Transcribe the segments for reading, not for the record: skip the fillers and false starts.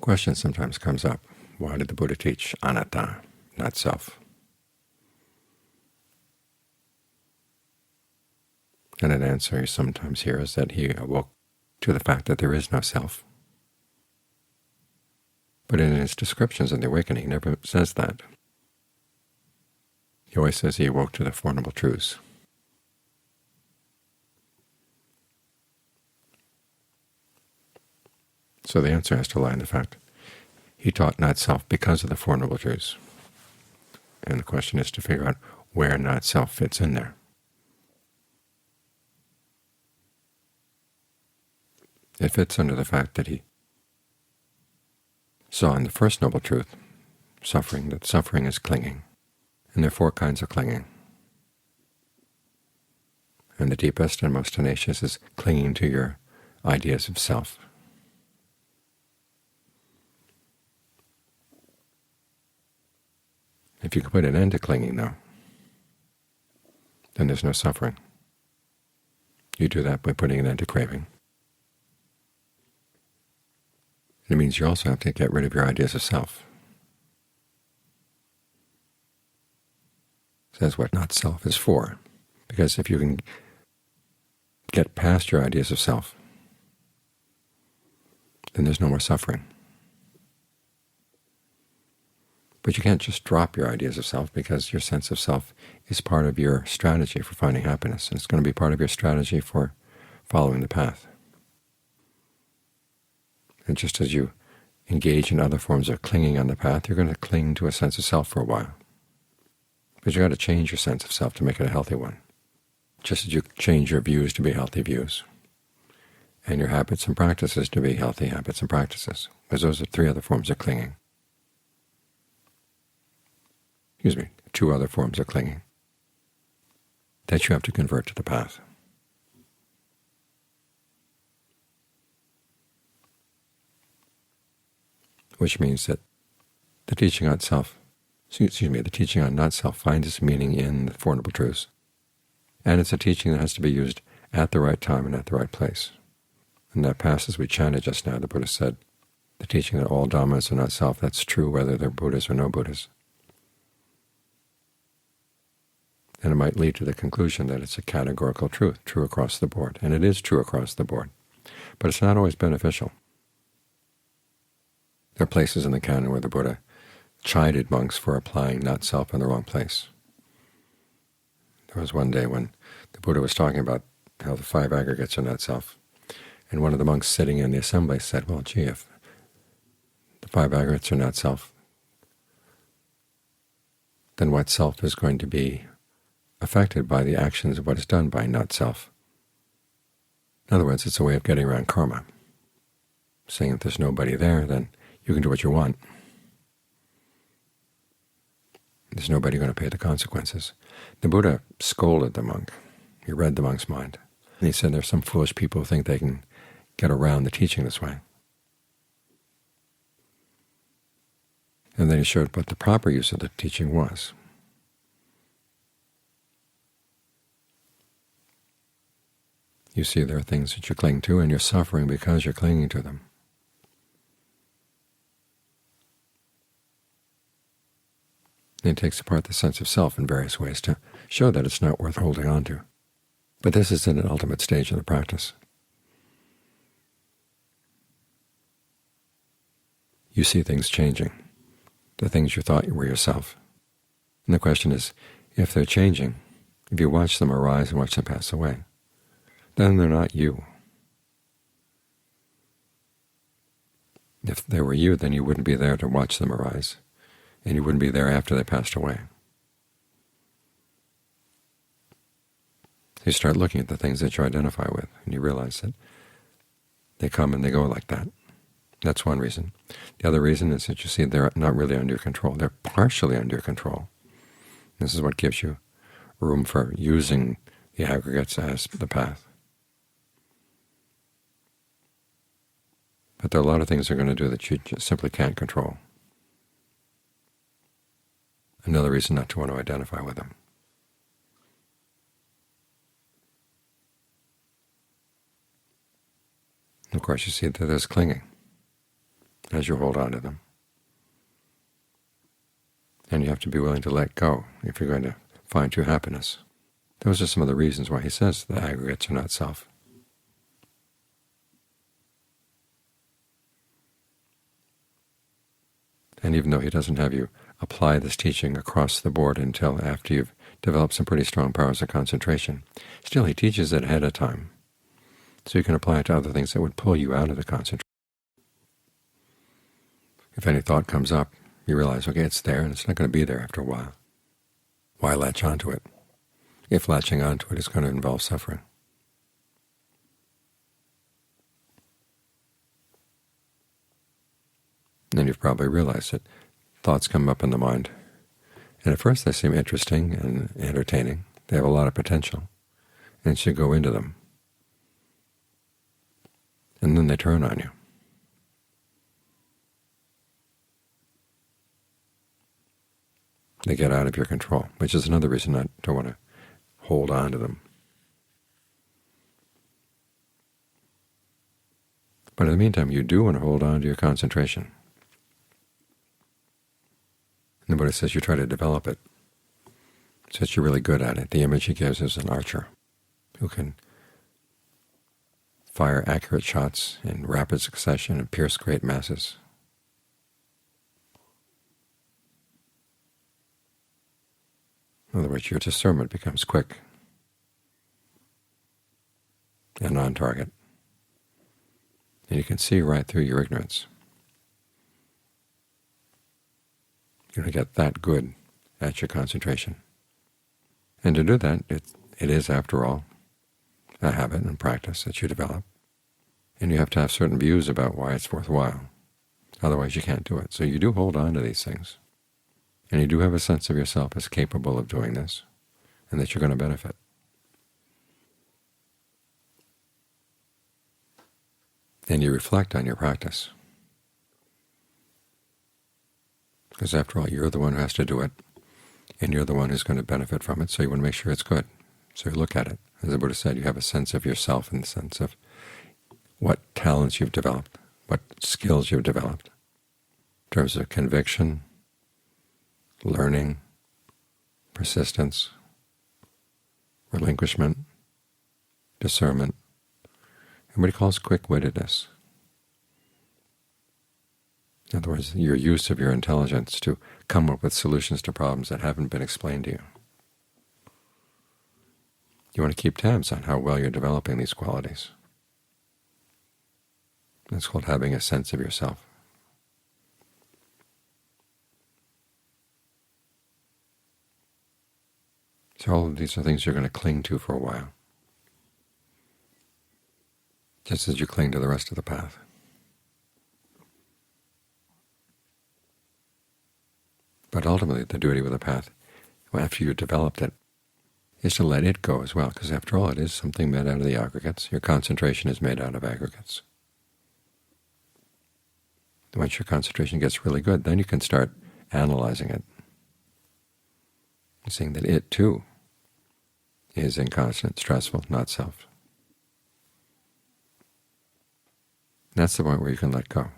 question sometimes comes up: why did the Buddha teach anatta, not self? And an answer you sometimes hear is that he awoke to the fact that there is no self. But in his descriptions of the awakening, he never says that. He always says he awoke to the Four Noble Truths. So the answer has to lie in the fact he taught not self because of the Four Noble Truths. And the question is to figure out where not self fits in there. It fits under the fact that he saw in the First Noble Truth, suffering, that suffering is clinging. And there are four kinds of clinging. And the deepest and most tenacious is clinging to your ideas of self. If you can put an end to clinging, though, then there's no suffering. You do that by putting an end to craving. It means you also have to get rid of your ideas of self. It says what not self is for, because if you can get past your ideas of self, then there's no more suffering. But you can't just drop your ideas of self, because your sense of self is part of your strategy for finding happiness, and it's going to be part of your strategy for following the path. And just as you engage in other forms of clinging on the path, you're going to cling to a sense of self for a while. But you've got to change your sense of self to make it a healthy one, just as you change your views to be healthy views, and your habits and practices to be healthy habits and practices, because those are three other forms of clinging. Two other forms of clinging that you have to convert to the path. Which means that the teaching on the teaching on not self finds its meaning in the Four Noble Truths, and it's a teaching that has to be used at the right time and at the right place. In that passage we chanted just now, the Buddha said, the teaching that all Dhammas are not self, that's true whether they're Buddhas or no Buddhas. And it might lead to the conclusion that it's a categorical truth, true across the board. And it is true across the board. But it's not always beneficial. There are places in the canon where the Buddha chided monks for applying not self in the wrong place. There was one day when the Buddha was talking about how the five aggregates are not self, and one of the monks sitting in the assembly said, well, gee, if the five aggregates are not self, then what self is going to be affected by the actions of what is done by not self? In other words, it's a way of getting around karma, saying if there's nobody there, then you can do what you want. There's nobody going to pay the consequences. The Buddha scolded the monk. He read the monk's mind. And he said there's some foolish people who think they can get around the teaching this way. And then he showed what the proper use of the teaching was. You see, there are things that you cling to, and you're suffering because you're clinging to them. And he takes apart the sense of self in various ways to show that it's not worth holding on to. But this is an ultimate stage of the practice. You see things changing, the things you thought you were yourself. And the question is, if they're changing, if you watch them arise and watch them pass away, then they're not you. If they were you, then you wouldn't be there to watch them arise, and you wouldn't be there after they passed away. You start looking at the things that you identify with, and you realize that they come and they go like that. That's one reason. The other reason is that you see they're not really under your control. They're partially under your control. This is what gives you room for using the aggregates as the path. But there are a lot of things they're going to do that you just simply can't control. Another reason not to want to identify with them. Of course, you see that there's clinging. as you hold on to them. And you have to be willing to let go if you're going to find true happiness. Those are some of the reasons why he says the aggregates are not self. And even though he doesn't have you apply this teaching across the board until after you've developed some pretty strong powers of concentration, still he teaches it ahead of time, so you can apply it to other things that would pull you out of the concentration. If any thought comes up, you realize, okay, it's there, and it's not going to be there after a while. Why latch onto it, if latching onto it is going to involve suffering? And you've probably realized that thoughts come up in the mind, and at first they seem interesting and entertaining. They have a lot of potential, and you should go into them. And then they turn on you. They get out of your control, which is another reason not to want to hold on to them. But in the meantime, you do want to hold on to your concentration. And the Buddha says you try to develop it so that you're really good at it. The image he gives is an archer who can fire accurate shots in rapid succession and pierce great masses. In other words, your discernment becomes quick and on target, and you can see right through your ignorance. You're going to get that good at your concentration. And to do that, it is, after all, a habit and practice that you develop. And you have to have certain views about why it's worthwhile. Otherwise you can't do it. So you do hold on to these things. And you do have a sense of yourself as capable of doing this, and that you're going to benefit. And you reflect on your practice. Because after all, you're the one who has to do it, and you're the one who's going to benefit from it, so you want to make sure it's good. So you look at it. As the Buddha said, you have a sense of yourself in the sense of what talents you've developed, what skills you've developed, in terms of conviction, learning, persistence, relinquishment, discernment, and what he calls quick-wittedness. In other words, your use of your intelligence to come up with solutions to problems that haven't been explained to you. You want to keep tabs on how well you're developing these qualities. That's called having a sense of yourself. So all of these are things you're going to cling to for a while, just as you cling to the rest of the path. But ultimately, the duty with the path, after you've developed it, is to let it go as well, because after all, it is something made out of the aggregates. Your concentration is made out of aggregates. Once your concentration gets really good, then you can start analyzing it, seeing that it, too, is inconstant, stressful, not self. That's the point where you can let go.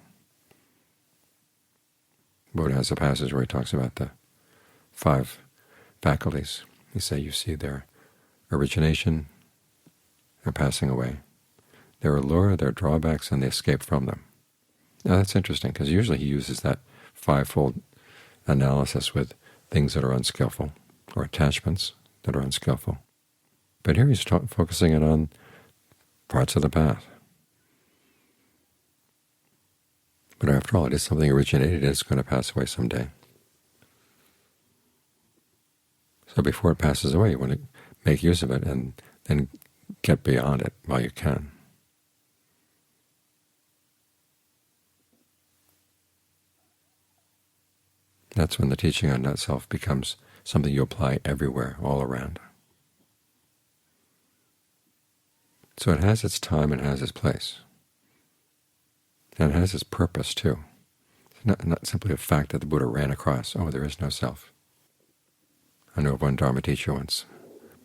Buddha has a passage where he talks about the 5 faculties. He says you see their origination, their passing away, their allure, their drawbacks, and the escape from them. Now that's interesting, because usually he uses that 5-fold analysis with things that are unskillful, or attachments that are unskillful. But here he's focusing it on parts of the path. But after all, it is something originated, it's going to pass away someday. So before it passes away, you want to make use of it and then get beyond it while you can. That's when the teaching on not-self becomes something you apply everywhere, all around. So it has its time and has its place. And it has its purpose, too. It's not simply a fact that the Buddha ran across, oh, there is no self. I know of one Dharma teacher once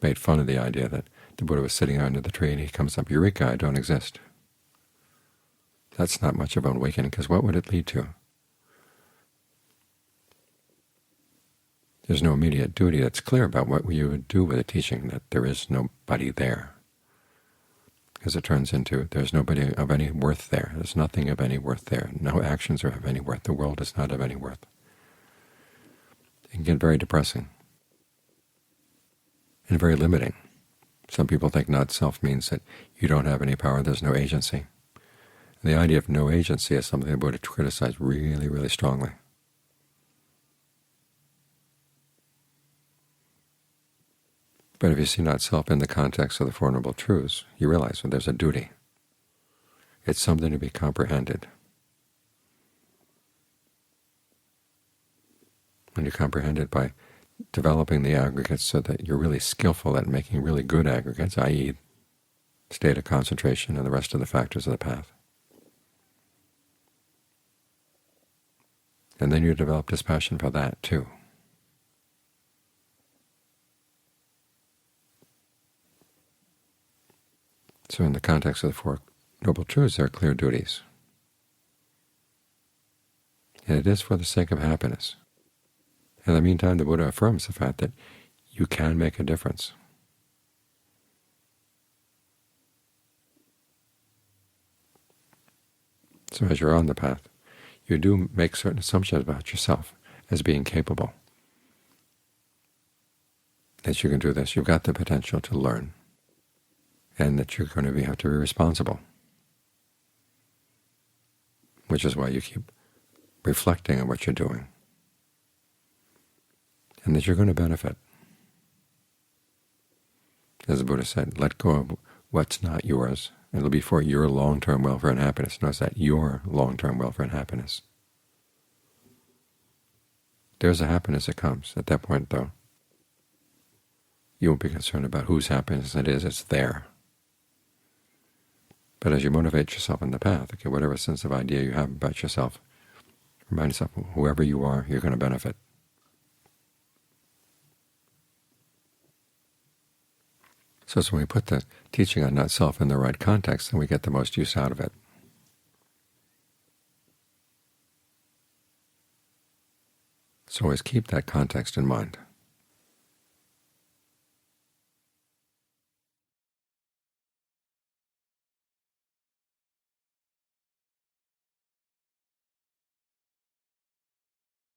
made fun of the idea that the Buddha was sitting under the tree and he comes up, Eureka, I don't exist. that's not much of an awakening, because what would it lead to? There's no immediate duty that's clear about what you would do with a teaching that there is nobody there, because it turns into there's nobody of any worth there. There's nothing of any worth there. No actions are of any worth. The world is not of any worth. It can get very depressing and very limiting. Some people think not self means that you don't have any power, there's no agency. And the idea of no agency is something the Buddha criticized really, really strongly. But if you see not self in the context of the Four Noble Truths, you realize that there's a duty. It's something to be comprehended. And you comprehend it by developing the aggregates so that you're really skillful at making really good aggregates, i.e. state of concentration and the rest of the factors of the path. And then you develop dispassion for that too. So in the context of the Four Noble Truths, there are clear duties. And it is for the sake of happiness. In the meantime, the Buddha affirms the fact that you can make a difference. So as you're on the path, you do make certain assumptions about yourself as being capable, that you can do this. You've got the potential to learn, and that you're going to have to be responsible, which is why you keep reflecting on what you're doing, and that you're going to benefit. As the Buddha said, let go of what's not yours. It'll be for your long-term welfare and happiness. Notice that, your long-term welfare and happiness. There's a happiness that comes. At that point, though, you won't be concerned about whose happiness it is. It's there. But as you motivate yourself in the path, okay, whatever sense of idea you have about yourself, remind yourself, whoever you are, you're going to benefit. So it's when we put the teaching on not self in the right context, then we get the most use out of it. So always keep that context in mind.